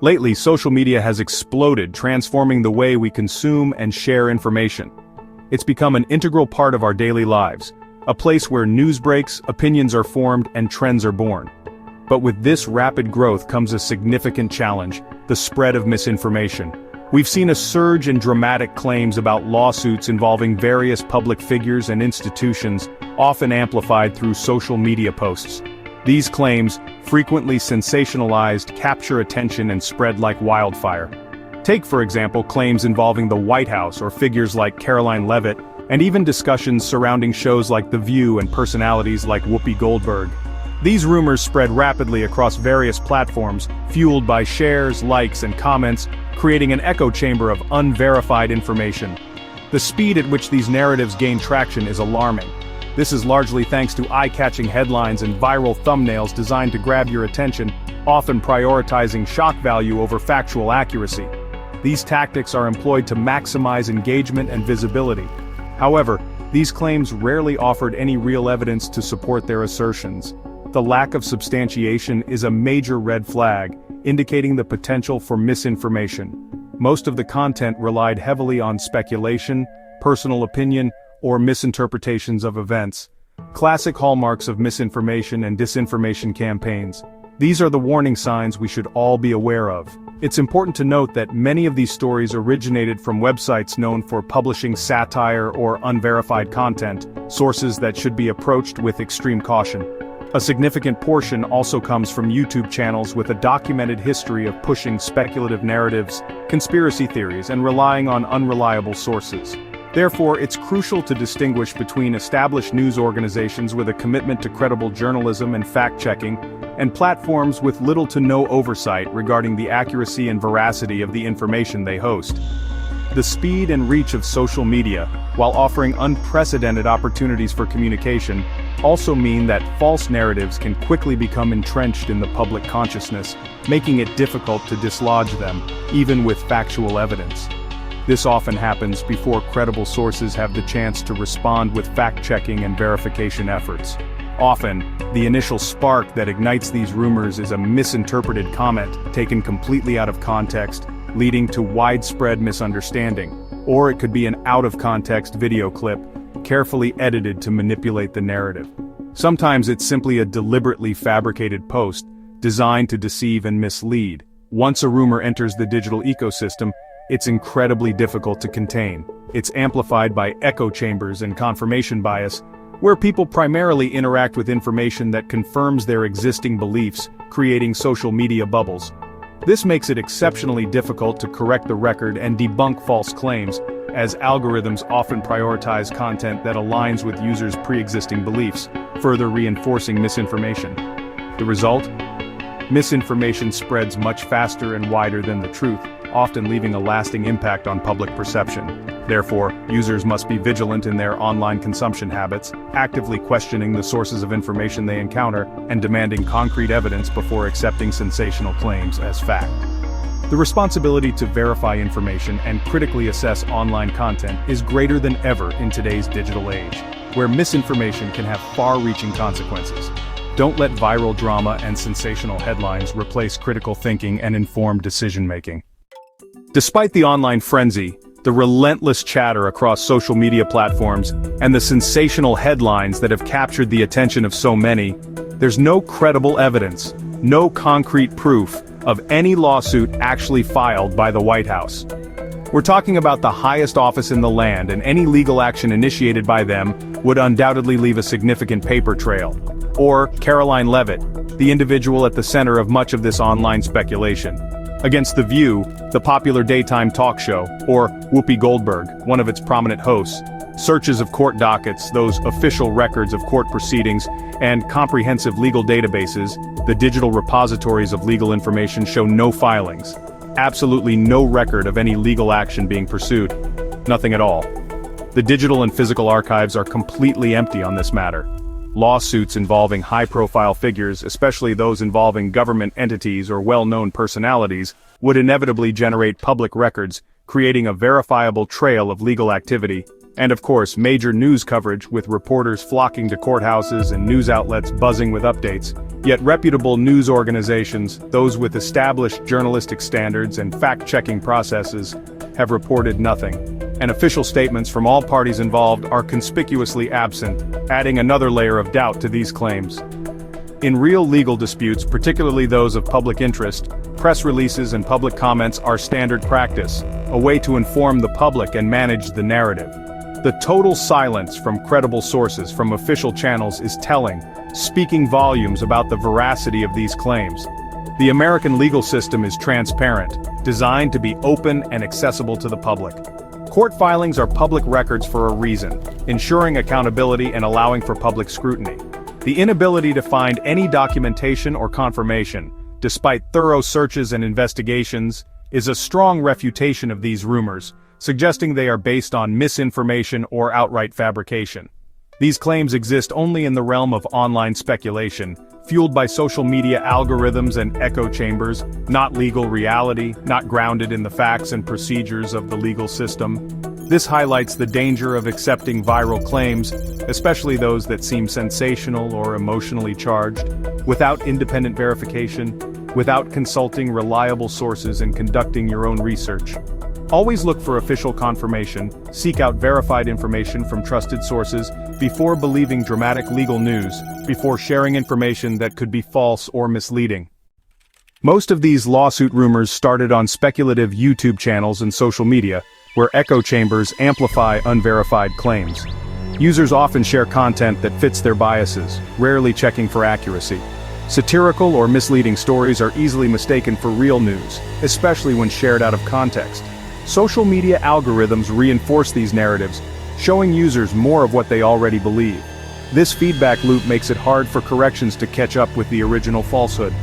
Lately, social media has exploded, transforming the way we consume and share information. It's become an integral part of our daily lives, a place where news breaks, opinions are formed, and trends are born. But with this rapid growth comes a significant challenge: the spread of misinformation. We've seen a surge in dramatic claims about lawsuits involving various public figures and institutions, often amplified through social media posts. These claims, frequently sensationalized, capture attention and spread like wildfire. Take, for example, claims involving the White House or figures like Karoline Leavitt, and even discussions surrounding shows like The View and personalities like Whoopi Goldberg. These rumors spread rapidly across various platforms, fueled by shares, likes, and comments, creating an echo chamber of unverified information. The speed at which these narratives gain traction is alarming. This is largely thanks to eye-catching headlines and viral thumbnails designed to grab your attention, often prioritizing shock value over factual accuracy. These tactics are employed to maximize engagement and visibility. However, these claims rarely offered any real evidence to support their assertions. The lack of substantiation is a major red flag, indicating the potential for misinformation. Most of the content relied heavily on speculation, personal opinion, or misinterpretations of events. Classic hallmarks of misinformation and disinformation campaigns. These are the warning signs we should all be aware of. It's important to note that many of these stories originated from websites known for publishing satire or unverified content, sources that should be approached with extreme caution. A significant portion also comes from YouTube channels with a documented history of pushing speculative narratives, conspiracy theories, and relying on unreliable sources. Therefore, it's crucial to distinguish between established news organizations with a commitment to credible journalism and fact-checking, and platforms with little to no oversight regarding the accuracy and veracity of the information they host. The speed and reach of social media, while offering unprecedented opportunities for communication, also mean that false narratives can quickly become entrenched in the public consciousness, making it difficult to dislodge them, even with factual evidence. This often happens before credible sources have the chance to respond with fact-checking and verification efforts. Often, the initial spark that ignites these rumors is a misinterpreted comment taken completely out of context, leading to widespread misunderstanding. Or it could be an out-of-context video clip, carefully edited to manipulate the narrative. Sometimes it's simply a deliberately fabricated post, designed to deceive and mislead. Once a rumor enters the digital ecosystem, it's incredibly difficult to contain. It's amplified by echo chambers and confirmation bias, where people primarily interact with information that confirms their existing beliefs, creating social media bubbles. This makes it exceptionally difficult to correct the record and debunk false claims, as algorithms often prioritize content that aligns with users' pre-existing beliefs, further reinforcing misinformation. The result? Misinformation spreads much faster and wider than the truth, often leaving a lasting impact on public perception. Therefore, users must be vigilant in their online consumption habits, actively questioning the sources of information they encounter, and demanding concrete evidence before accepting sensational claims as fact. The responsibility to verify information and critically assess online content is greater than ever in today's digital age, where misinformation can have far-reaching consequences. Don't let viral drama and sensational headlines replace critical thinking and informed decision-making. Despite the online frenzy, the relentless chatter across social media platforms, and the sensational headlines that have captured the attention of so many, there's no credible evidence, no concrete proof of any lawsuit actually filed by the White House. We're talking about the highest office in the land, and any legal action initiated by them would undoubtedly leave a significant paper trail. Or Karoline Leavitt, the individual at the center of much of this online speculation. Against The View, the popular daytime talk show, or Whoopi Goldberg, one of its prominent hosts. Searches of court dockets, those official records of court proceedings, and comprehensive legal databases, the digital repositories of legal information, show no filings. Absolutely no record of any legal action being pursued. Nothing at all. The digital and physical archives are completely empty on this matter. Lawsuits involving high-profile figures, especially those involving government entities or well-known personalities, would inevitably generate public records, creating a verifiable trail of legal activity, And of course, major news coverage with reporters flocking to courthouses and news outlets buzzing with updates. Yet reputable news organizations, those with established journalistic standards and fact-checking processes, have reported nothing. And official statements from all parties involved are conspicuously absent, adding another layer of doubt to these claims. In real legal disputes, particularly those of public interest, press releases and public comments are standard practice, a way to inform the public and manage the narrative. The total silence from credible sources from official channels is telling, speaking volumes about the veracity of these claims. The American legal system is transparent, designed to be open and accessible to the public. Court filings are public records for a reason, ensuring accountability and allowing for public scrutiny. The inability to find any documentation or confirmation, despite thorough searches and investigations, is a strong refutation of these rumors, suggesting they are based on misinformation or outright fabrication. These claims exist only in the realm of online speculation, fueled by social media algorithms and echo chambers, not legal reality, not grounded in the facts and procedures of the legal system. This highlights the danger of accepting viral claims, especially those that seem sensational or emotionally charged, without independent verification, without consulting reliable sources and conducting your own research. Always look for official confirmation, seek out verified information from trusted sources, before believing dramatic legal news, before sharing information that could be false or misleading. Most of these lawsuit rumors started on speculative YouTube channels and social media, where echo chambers amplify unverified claims. Users often share content that fits their biases, rarely checking for accuracy. Satirical or misleading stories are easily mistaken for real news, especially when shared out of context. Social media algorithms reinforce these narratives, showing users more of what they already believe. This feedback loop makes it hard for corrections to catch up with the original falsehood.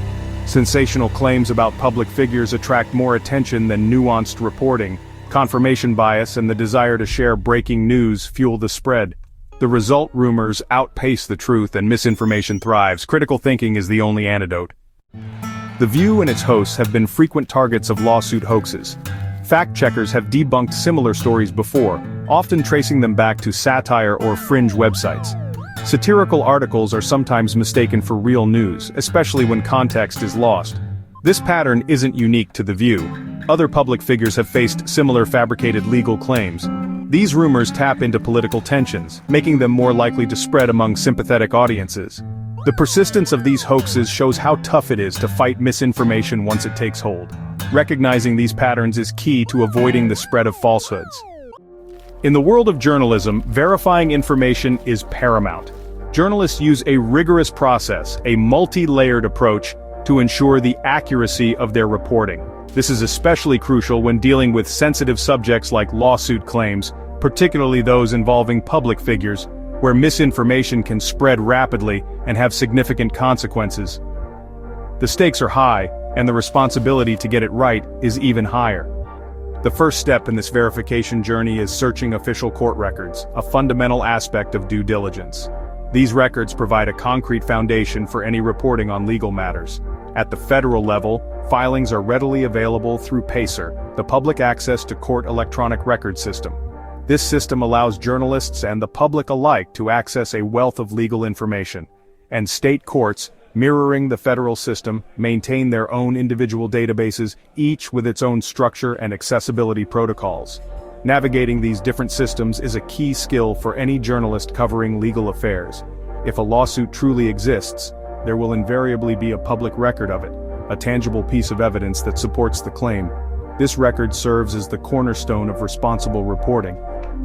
Sensational claims about public figures attract more attention than nuanced reporting. Confirmation bias and the desire to share breaking news fuel the spread. The result: rumors outpace the truth and misinformation thrives. Critical thinking is the only antidote. The View and its hosts have been frequent targets of lawsuit hoaxes. Fact-checkers have debunked similar stories before, often tracing them back to satire or fringe websites. Satirical articles are sometimes mistaken for real news, especially when context is lost. This pattern isn't unique to The View. Other public figures have faced similar fabricated legal claims. These rumors tap into political tensions, making them more likely to spread among sympathetic audiences. The persistence of these hoaxes shows how tough it is to fight misinformation once it takes hold. Recognizing these patterns is key to avoiding the spread of falsehoods. In the world of journalism, verifying information is paramount. Journalists use a rigorous process, a multi-layered approach, to ensure the accuracy of their reporting. This is especially crucial when dealing with sensitive subjects like lawsuit claims, particularly those involving public figures, where misinformation can spread rapidly and have significant consequences. The stakes are high, and the responsibility to get it right is even higher. The first step in this verification journey is searching official court records, a fundamental aspect of due diligence. These records provide a concrete foundation for any reporting on legal matters. At the federal level, filings are readily available through PACER, the Public Access to Court Electronic Record System. This system allows journalists and the public alike to access a wealth of legal information. And state courts, mirroring the federal system, maintain their own individual databases, each with its own structure and accessibility protocols. Navigating these different systems is a key skill for any journalist covering legal affairs. If a lawsuit truly exists, there will invariably be a public record of it, a tangible piece of evidence that supports the claim. This record serves as the cornerstone of responsible reporting.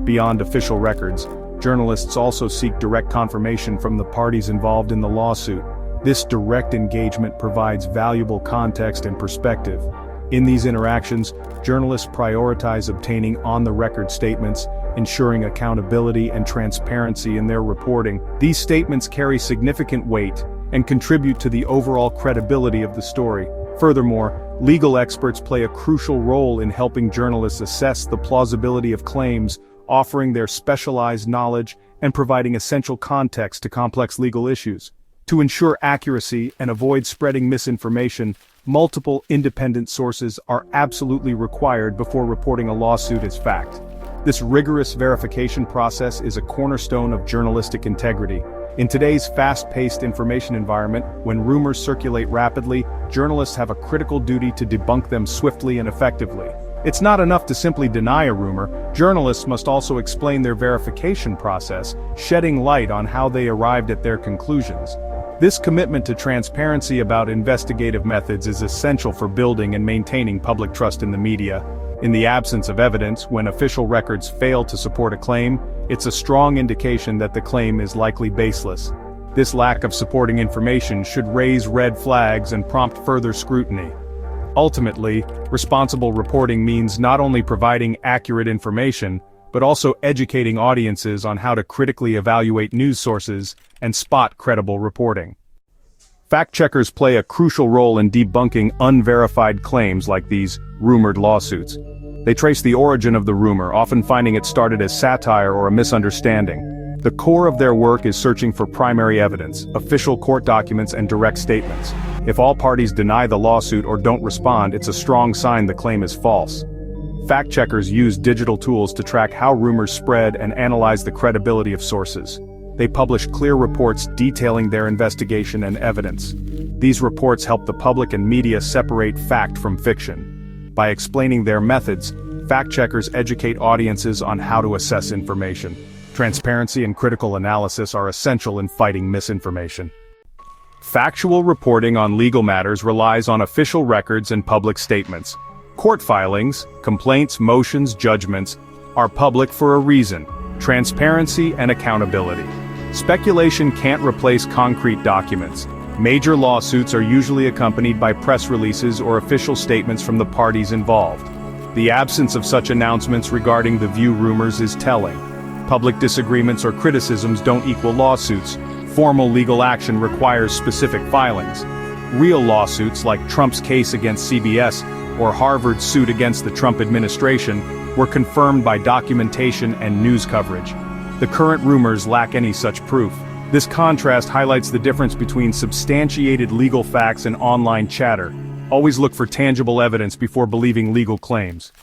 Beyond official records, journalists also seek direct confirmation from the parties involved in the lawsuit. This direct engagement provides valuable context and perspective. In these interactions, journalists prioritize obtaining on-the-record statements, ensuring accountability and transparency in their reporting. These statements carry significant weight and contribute to the overall credibility of the story. Furthermore, legal experts play a crucial role in helping journalists assess the plausibility of claims, offering their specialized knowledge and providing essential context to complex legal issues. To ensure accuracy and avoid spreading misinformation, multiple independent sources are absolutely required before reporting a lawsuit as fact. This rigorous verification process is a cornerstone of journalistic integrity. In today's fast-paced information environment, when rumors circulate rapidly, journalists have a critical duty to debunk them swiftly and effectively. It's not enough to simply deny a rumor, journalists must also explain their verification process, shedding light on how they arrived at their conclusions. This commitment to transparency about investigative methods is essential for building and maintaining public trust in the media. In the absence of evidence, when official records fail to support a claim, it's a strong indication that the claim is likely baseless. This lack of supporting information should raise red flags and prompt further scrutiny. Ultimately, responsible reporting means not only providing accurate information, but also educating audiences on how to critically evaluate news sources and spot credible reporting. Fact-checkers play a crucial role in debunking unverified claims like these rumored lawsuits. They trace the origin of the rumor, often finding it started as satire or a misunderstanding. The core of their work is searching for primary evidence, official court documents, and direct statements. If all parties deny the lawsuit or don't respond, it's a strong sign the claim is false. Fact-checkers use digital tools to track how rumors spread and analyze the credibility of sources. They publish clear reports detailing their investigation and evidence. These reports help the public and media separate fact from fiction. By explaining their methods, fact-checkers educate audiences on how to assess information. Transparency and critical analysis are essential in fighting misinformation. Factual reporting on legal matters relies on official records and public statements. Court filings, complaints, motions, judgments are public for a reason: transparency and accountability. Speculation can't replace concrete documents. Major lawsuits are usually accompanied by press releases or official statements from the parties involved. The absence of such announcements regarding the View rumors is telling. Public disagreements or criticisms don't equal lawsuits. Formal legal action requires specific filings. Real lawsuits, like Trump's case against CBS or Harvard's suit against the Trump administration, were confirmed by documentation and news coverage. The current rumors lack any such proof. This contrast highlights the difference between substantiated legal facts and online chatter. Always look for tangible evidence before believing legal claims.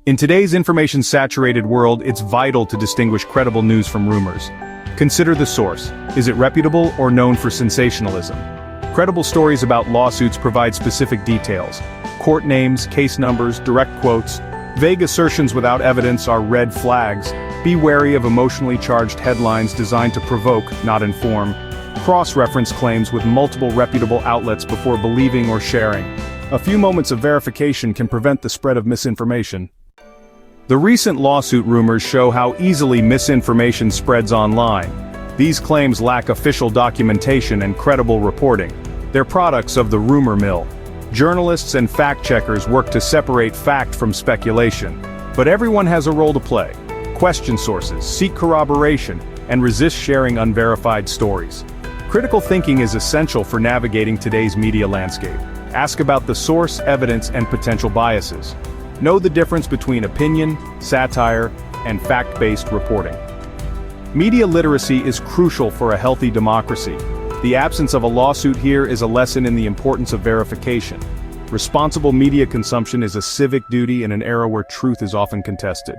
In today's information-saturated world, it's vital to distinguish credible news from rumors. Consider the source. Is it reputable or known for sensationalism? Credible stories about lawsuits provide specific details: court names, case numbers, direct quotes. Vague assertions without evidence are red flags. Be wary of emotionally charged headlines designed to provoke, not inform. Cross-reference claims with multiple reputable outlets before believing or sharing. A few moments of verification can prevent the spread of misinformation. The recent lawsuit rumors show how easily misinformation spreads online. These claims lack official documentation and credible reporting. They're products of the rumor mill. Journalists and fact-checkers work to separate fact from speculation. But everyone has a role to play. Question sources, seek corroboration, and resist sharing unverified stories. Critical thinking is essential for navigating today's media landscape. Ask about the source, evidence, and potential biases. Know the difference between opinion, satire, and fact-based reporting. Media literacy is crucial for a healthy democracy. The absence of a lawsuit here is a lesson in the importance of verification. Responsible media consumption is a civic duty in an era where truth is often contested.